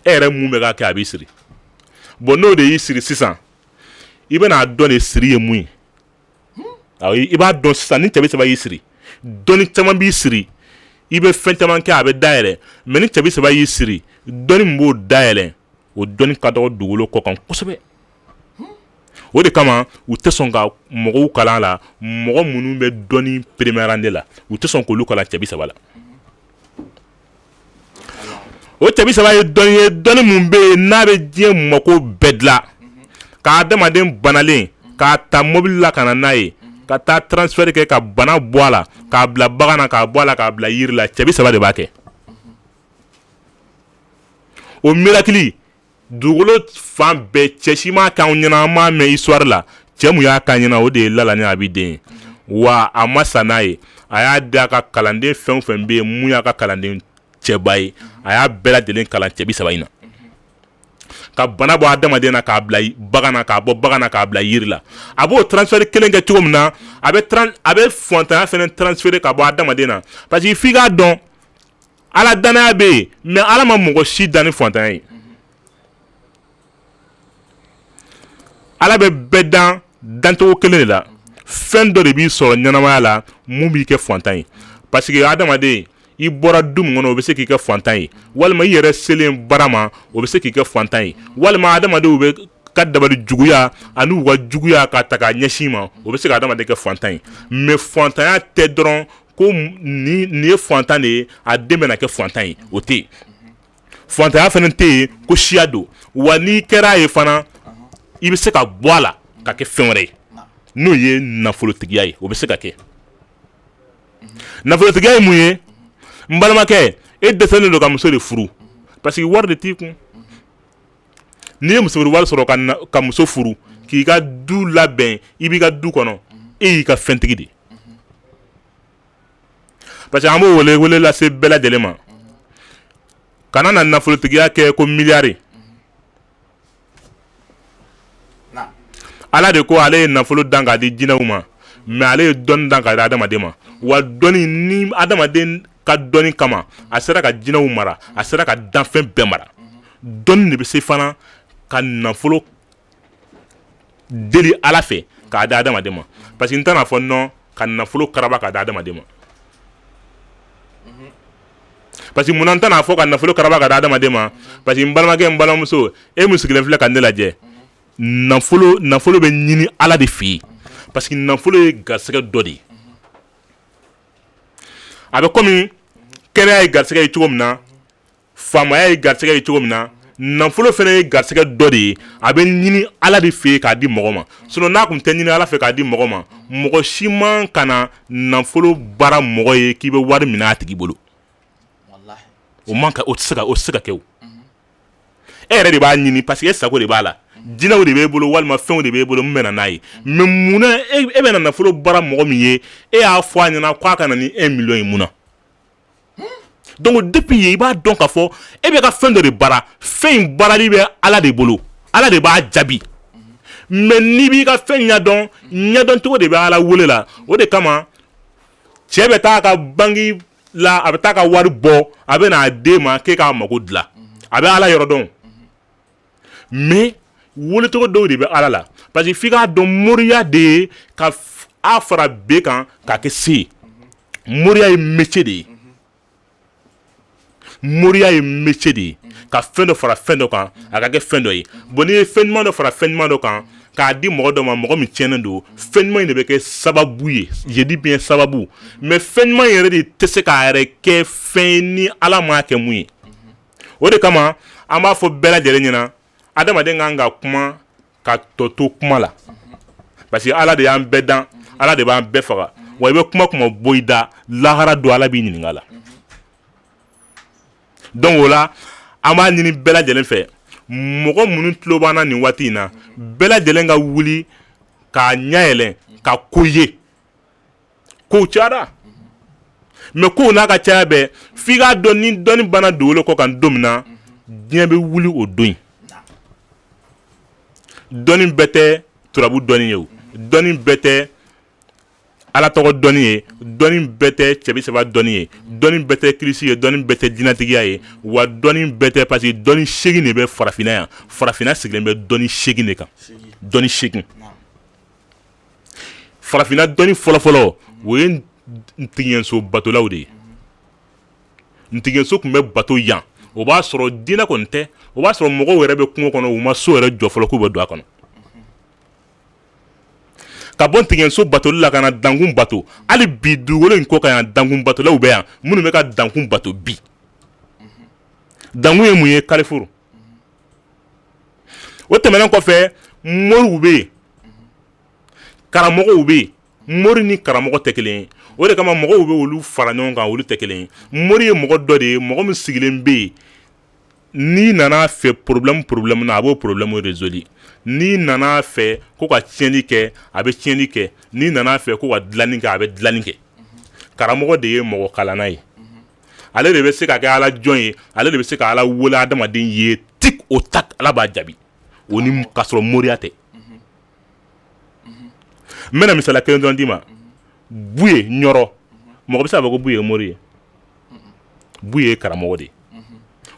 ere mun bɛ ka kɛ a b'i siri bon n'o de y'i siri sisan i bɛna dɔn de siri ye mun ye i b'a dɔn sisan ni cɛ bi saba y'i siri dɔnni caman b'i siri i bɛ fɛn caman kɛ a bɛ dayɛlɛ mais ni cɛ bi saba y'i siri dɔnni min b'o dayɛlɛ o dɔnni ka dɔgɔ dugukolo kɔ kan kosɛbɛ o de kama u tɛ sɔn ka mɔgɔw kalan la mɔgɔ minnu bɛ dɔnni première la u tɛ sɔn k'olu kalan cɛ bi saba la o cɛ bi saba ye dɔnni mun bɛ yen n'a bɛ diɲɛ mako bɛɛ dilan ka adamaden banalen k'a ta mobili la ka na n'a ye ka taa transfert kɛ ka bana bɔ a la k'a bila bagan na k'a bɔ a la k'a bila yiri la cɛ bi saba de b'a kɛ o miracle dugukolo fan bɛɛ cɛ si m'a k'anw ɲɛna an m'a mɛn histoire la cɛ mun y'a k'an ɲɛna o de ye Lalani Abidin wa a ma sa n'a ye a y'a di a ka kalanden fɛn o fɛn bɛ yen mun y'a ka kalanden cɛba ye a y'a bɛɛ lajɛlen kalan cɛ bi saba in na ka bana bɔ adamaden na k'a bila bagan na k'a bɔ bagan na k'a bila yiri la a b'o transfert kelen kɛ cogo min na a bɛ fɔntanya fɛnɛ transférer ka bɔ adamaden na parce que f'i k'a dɔn Ala danaya bɛ yen mais Ala ma mɔgɔ si dan ni fɔntanya ye Ala bɛ bɛɛ dan dancogo kelen de la fɛn dɔ de b'i sɔrɔ ɲɛnamaya la mun b'i kɛ fɔntan ye parce que adamaden i bɔra du min kɔnɔ o bɛ se k'i kɛ fɔntan ye walima i yɛrɛ selen bara ma o bɛ se k'i kɛ fɔntan ye walima adamadenw bɛ ka dabali juguya ani u ka juguya ka ta k'a ɲɛsin ma o bɛ se ka adamaden kɛ fɔntan ye mais fɔntanya tɛ dɔrɔn ko nin ye fɔntan de ye a den bɛna kɛ fɔntan ye o tɛ yen fɔntanya fana tɛ yen ko siya don wa n'i kɛra ye fana i bɛ se ka bɔ a la ka kɛ fɛn wɛrɛ ye n'o ye nafolotigiya ye o bɛ se ka kɛ nafolotigiya ye mun ye n balimakɛ e dɛsɛlen don ka muso de furu parce que wari de t'i kun n'i ye musokɔrɔba sɔrɔ ka muso furu k'i ka du labɛn i b'i ka du kɔnɔ e y'i ka fɛntigi de parce que an b'o wele lase bɛɛ lajɛlen ma kana na nafolotigiya kɛ ko miliyari Ala de ko ale ye nafolo dan k'a di jinɛw ma mais ale ye dɔnni dan k'a di adamaden ma wa dɔnni ni adamaden ka dɔnni kama a sera ka jinɛw mara a sera ka danfɛn bɛɛ mara dɔnni de bɛ se fana ka nafolo deli Ala fɛ k'a di adamaden ma parce que n tɛna fɔ non ka nafolo karaba k'a di adamaden ma parce que munna n tɛna fɔ ka nafolo karaba k'a di adamaden ma parce que n balimakɛ n balimamuso e mun sigilen filɛ ka ne lajɛ nafolo bɛ ɲini Ala de fɛ yen parce que nafolo ye garisɛgɛ dɔ de ye a bɛ komi kɛnɛya ye garisɛgɛ ye cogo min na faamaya ye garisɛgɛ ye cogo min na nafolo fana ye garisɛgɛ dɔ de ye a bɛ ɲini Ala de fɛ yen k'a di mɔgɔ ma sinon n'a tun tɛ ɲini Ala fɛ k'a di mɔgɔ ma mɔgɔ si man kana nafolo baara mɔgɔ ye k'i bɛ wari minɛ a tigi bolo o tɛ se ka kɛ o e yɛrɛ de b'a ɲini parce que e sago de b'a la jinɛw de b'e bolo walima fɛnw de b'e bolo mun bɛ na n'a ye mais munna e bɛ na nafolo baara mɔgɔ min ye e y'a fɔ a ɲɛna k'a ka na ni 1 million ye munna donc depuis yen i b'a dɔn k'a fɔ e bɛ ka fɛn dɔ de baara fɛn in baarali bɛ Ala de bolo Ala de b'a jaabi mais n'i b'i ka fɛn ɲɛdɔn cogo de bɛ Ala wele la o de kama cɛ bɛ taa a ka banque la a bɛ taa ka wari bɔ a bɛ n'a d'e ma k'e k'a mago dilan a bɛ Ala yɔrɔ dɔn mais wolocogo dɔw de bɛ Ala la parce que f'i k'a dɔn moriya de ye ka A fara B kan k'a kɛ C ye moriya ye métier de ye moriya ye métier de ye ka fɛn dɔ fara fɛn dɔ kan a ka kɛ fɛn dɔ ye bon n'i ye fɛn ɲuman dɔ fara fɛn ɲuman dɔ kan k'a di mɔgɔ dɔ ma mɔgɔ min tiɲɛnen don fɛn ɲuman in de bɛ kɛ sababu ye je dis bien sababu mais fɛn ɲuman yɛrɛ de tɛ se k'a yɛrɛ kɛ fɛn ye ni Ala m'a kɛ mun ye o de kama an b'a fɔ bɛɛ lajɛlen ɲɛna adamaden kan ka kuma ka tɔ to kuma la parce que Ala de y'an bɛɛ dan Ala de b'an bɛɛ faga wa i bɛ kuma bɔ i da lahara don Ala b'i ɲininka la donc o la an b'a ɲini bɛɛ lajɛlen fɛ mɔgɔ minnu tulo b'an na nin waati in na bɛɛ lajɛlen ka wuli k'a ɲɛ yɛlɛ ka ko ye kow cayara mais kow n'a ka caya bɛɛ f'i k'a dɔn ni dɔnni banna dugukolo kɔ kan don min na diɲɛ bɛ wuli o don in dɔnni bɛɛ tɛ turabu dɔnni ye o dɔnni bɛɛ tɛ ala tɔgɔ dɔnni ye dɔnni bɛɛ tɛ cɛbi saba dɔnni ye dɔnni bɛɛ tɛ kirisi ye dɔnni bɛɛ tɛ dinɛtigiya ye wa dɔnni bɛɛ tɛ parce que dɔnni seegin de bɛ farafinna yan farafinna sigilen bɛ dɔnni seegin de kan dɔnni seegin farafinna dɔnni fɔlɔfɔlɔ o ye ntigɛnso batolaw de ye ntigɛnso tun bɛ bato yan o b'a sɔrɔ diinɛ kɔni tɛ o b'a sɔrɔ mɔgɔw yɛrɛ bɛ kungo kɔnɔ u ma so yɛrɛ jɔ fɔlɔ k'u bɛ don a kɔnɔ ka bɔ ntigɛnso batoli la ka na dankun bato hali bi dugukolo in kɔ kan yan dankun batolaw bɛ yan minnu bɛ ka dankun bato bi dankun ye mun ye kalifuru o tɛmɛnen kɔfɛ moriw bɛ yen karamɔgɔw bɛ yen mori ni karamɔgɔ tɛ kelen ye o de kama mɔgɔw bɛ olu fara ɲɔgɔn kan olu tɛ kelen ye mori ye mɔgɔ dɔ de ye mɔgɔ min sigilen bɛ yen n'i nana fɛ problème na a b'o problème résoudre n'i nana fɛ ko ka tiɲɛni kɛ a bɛ tiɲɛni kɛ n'i nana fɛ ko ka dilanni kɛ a bɛ dilanni kɛ karamɔgɔ de ye mɔgɔ kalanna ye ale de bɛ se ka kɛ ala jɔn ye ale de bɛ se ka ala wele adamaden ye tik o tak ala b'a jaabi o ni k'a sɔrɔ moriya tɛ n bɛna misaliya kelen dɔrɔn d'i ma buye ɲɔrɔ mɔgɔ bɛ se k'a fɔ ko buye ye mori ye buye ye karamɔgɔ de ye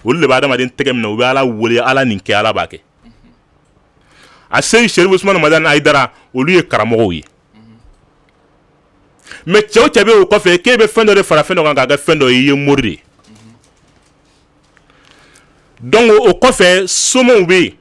olu de bɛ adamaden tɛgɛ minɛ u bɛ ala wele ala nin kɛ ala b'a kɛ a seyi sɛrifu usumani madani ayidara olu ye karamɔgɔw ye mɛ cɛ o cɛ bɛ o kɔfɛ k'e bɛ fɛn dɔ de fara fɛn dɔ kan k'a kɛ fɛn dɔ ye i ye mori de ye donc o kɔfɛ somaw bɛ yen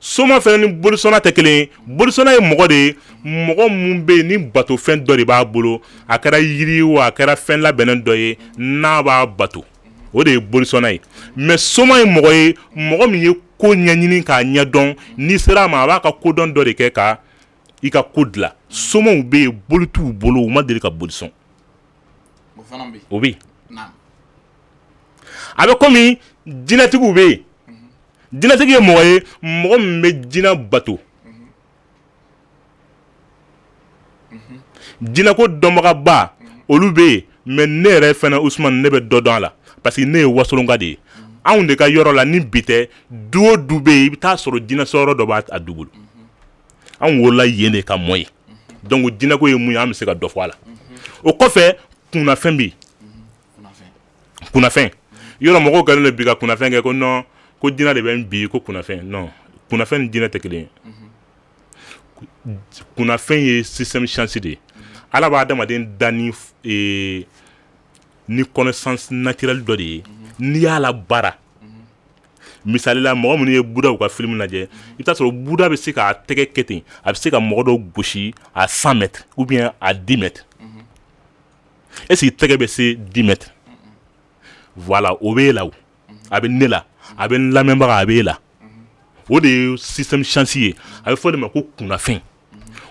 soma fɛnɛ ni bolisɔnna tɛ kelen ye bolisɔnna ye mɔgɔ de ye mɔgɔ mun bɛ yen ni bato fɛn dɔ de b'a bolo a kɛra yiri o a kɛra fɛn labɛnnen dɔ ye n'a b'a bato o de ye bolisɔnna ye mɛ soma ye mɔgɔ ye mɔgɔ min ye ko ɲɛɲini k'a ɲɛdɔn n'i sera a ma a b'a ka kodɔn dɔ de kɛ ka i ka ko dilan somaw bɛ yen boli t'u bolo u ma deli ka boli sɔn o bɛ yen a bɛ komi jinɛtigiw bɛ yen jinɛtigi ye mɔgɔ ye mɔgɔ min bɛ jinɛ bato jinɛko dɔnbagaba olu bɛ yen mɛ ne yɛrɛ fana usumani ne bɛ dɔ dɔn a la parce que ne ye wasolonka de ye anw de ka yɔrɔ la ni bi tɛ du o du bɛ yen i bɛ taa sɔrɔ jinɛsɔyɔrɔ dɔ b'a du bolo anw wolola yen de ka mɔ ye donc jinɛko ye mun ye an bɛ se ka dɔ fɔ a la o kɔfɛ kunnafɛn bɛ yen kunnafɛn yɔrɔ mɔgɔw kɛlen don bi ka kunnafɛn kɛ ko non ko jinɛ de bɛ n bi ko kunnafɛn non kunnafɛn ni jinɛ tɛ kelen ye kunnafɛn ye système chance de ye ala b'a adamaden da ni connaissance naturelle dɔ de ye n'i y'a la baara misali la mɔgɔ minnu ye budaw ka film lajɛ i bɛ taa sɔrɔ buda bɛ se k'a tɛgɛ kɛ ten a bɛ se ka mɔgɔ dɔ gosi à 100 mètres ou bien à 10 mètres est ce que tɛgɛ bɛ se 10 mètres voilà o b'e la o a bɛ ne la a bɛ n lamɛnbaga a bɛ e la o de ye système chance ye a bɛ fɔ o de ma ko kunnafɛn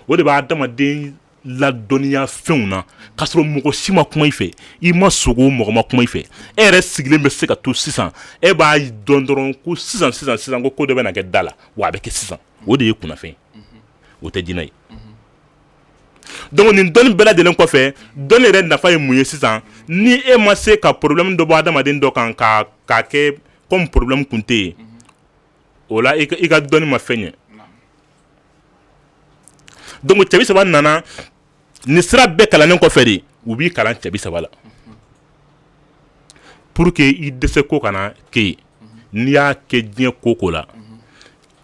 o de b'a adamaden ladɔnniya fɛnw na k'a sɔrɔ mɔgɔ si ma kuma i fɛ i ma sogo mɔgɔ ma kuma i fɛ e yɛrɛ sigilen bɛ se ka to sisan e b'a dɔn dɔrɔn ko sisan ko dɔ bɛ na kɛ da la wa a bɛ kɛ sisan o de ye kunnafɛn o tɛ jinɛ ye donc nin dɔnni bɛɛ lajɛlen kɔfɛ dɔnni yɛrɛ nafa ye mun ye sisan ni e ma se ka problème dɔ bɔ adamaden dɔ kan k'a kɛ comme problème kun tɛ yen o la i ka dɔnni ma fɛn ɲɛ donc cɛbi saba nana ni sira bɛɛ kalannen kɔfɛ de u b'i kalan cɛbi saba la pour que i dɛsɛ ko kana kɛ yen n'i y'a kɛ diɲɛ ko ko la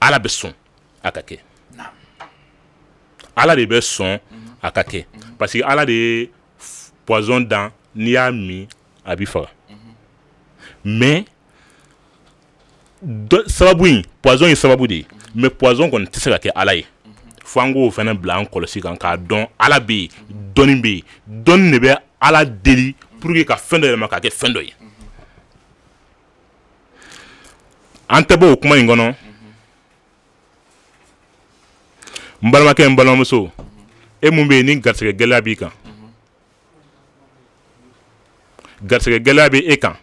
ala bɛ sɔn a ka kɛ ala de bɛ sɔn a ka kɛ parce que ala de ye poison dan n'i y'a min a b'i faga mais sababu in poison ye sababu de ye mais poison kɔni tɛ se ka kɛ ala ye fo an k'o fana bila an kɔlɔsi kan k'a dɔn ala bɛ yen dɔnni bɛ yen dɔnni de bɛ ala deli pour que ka fɛn dɔ yɛlɛma k'a kɛ fɛn dɔ ye an tɛ bɔ o kuma in kɔnɔ n balimakɛ n balimamuso e mun bɛ yen ni garisɛgɛ gɛlɛya b'i kan garisɛgɛ gɛlɛya bɛ e kan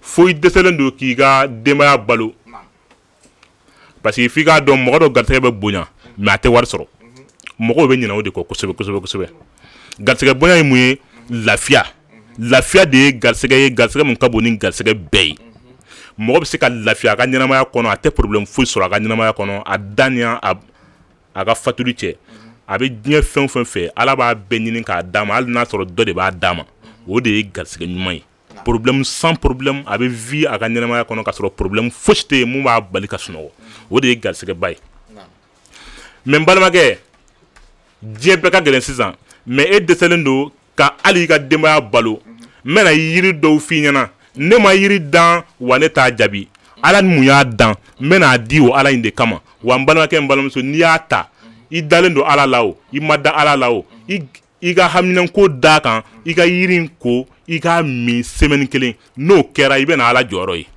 fo i dɛsɛlen don k'i ka denbaya balo parce que f'i k'a dɔn mɔgɔ dɔ garisɛgɛ bɛ bonya mais a tɛ wari sɔrɔ mɔgɔw bɛ ɲinɛ o de kɔ kosɛbɛ garisɛgɛ bonya ye mun ye lafiya de ye garisɛgɛ mun ka bon ni garisɛgɛ bɛɛ ye mɔgɔ bɛ se ka lafiya a ka ɲɛnamaya kɔnɔ a tɛ problème foyi sɔrɔ a ka ɲɛnamaya kɔnɔ a da ni a ka fatuli cɛ a bɛ diɲɛ fɛn o fɛn fɛ Ala b'a bɛɛ ɲini k'a d'a ma hali n'a sɔrɔ dɔ de b'a d'a ma o de ye garisɛgɛ ɲuman ye problème sans problème a bɛ vie a ka ɲɛnamaya kɔnɔ k'a sɔrɔ problème fosi tɛ yen mun b'a bali ka sunɔgɔ o de ye garisɛgɛba ye mais n balimakɛ diɲɛ bɛɛ ka gɛlɛn sisan mais e dɛsɛlen don ka hali i ka denbaya balo n bɛna yiri dɔw f'i ɲɛna ne ma yiri dan wa ne t'a jaabi Ala ni mun y'a dan n bɛna di o Ala in de kama wa n balimakɛ n balimamuso n'i y'a ta i dalen don Ala la o i ma da Ala la o i ka haminanko d'a kan i ka yiri in ko i k'a min semaine kelen n'o kɛra i bɛna Ala jɔyɔrɔ ye